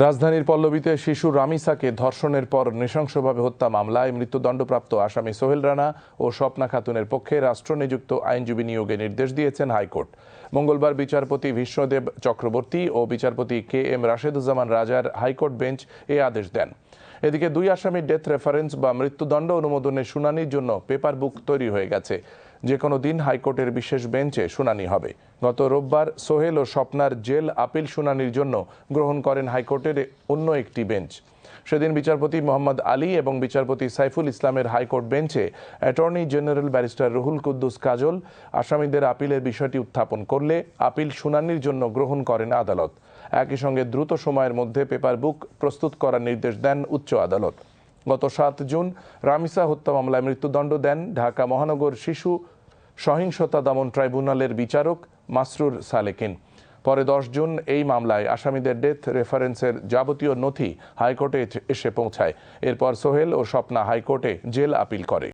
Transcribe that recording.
রাজধানীর পল্লবীতে শিশু রামিসাকে ধর্ষণের পর নৃশংসভাবে হত্যা মামলায় মৃত্যুদণ্ডপ্রাপ্ত আসামি সোহেল রানা ও স্বপ্না খাতুনের পক্ষে রাষ্ট্রনিযুক্ত আইনজীবী নিয়োগে নির্দেশ দিয়েছেন হাইকোর্ট। মঙ্গলবার বিচারপতি ভীষ্মদেব চক্রবর্তী ও বিচারপতি কে এম রাশেদুজ্জামান রাজার হাইকোর্ট বেঞ্চ এ আদেশ দেন। এদিকে দুই আসামির ডেথ রেফারেন্স বা মৃত্যুদণ্ড অনুমোদনের শুনানির জন্য পেপার বুক তৈরি হয়ে গেছে। যে কোনো দিন হাইকোর্টের বিশেষ বেঞ্চে শুনানি হবে। গত রোববার সোহেল ও স্বপ্নার জেল আপিল শুনানির জন্য গ্রহণ করেন হাইকোর্টের অন্য একটি বেঞ্চ। সেদিন বিচারপতি মোহাম্মদ আলী এবং বিচারপতি সাইফুল ইসলামের হাইকোর্ট বেঞ্চে attorney general barrister Ruhul Quddus Kajal আসামিদের আপিলের বিষয়টি উত্থাপন করলে আপিল শুনানির জন্য গ্রহণ করেন আদালত। একই সঙ্গে দ্রুত সময়ের মধ্যে পেপার বুক প্রস্তুত করার নির্দেশ দেন উচ্চ আদালত। গত 7 জুন রামিসা হত্যা মামলায় মৃত্যুদণ্ড দেন ঢাকা মহানগর শিশু সহিংসতা দমন ট্রাইব্যুনালের বিচারক মাসরুর সালেকিন। পরে 10 জুন এই মামলায় আসামিদের ডেথ রেফারেন্সের যাবতীয় নথি হাইকোর্টে এসে পৌঁছায়। এরপর সোহেল ও স্বপ্না হাইকোর্টে জেল আপিল করে।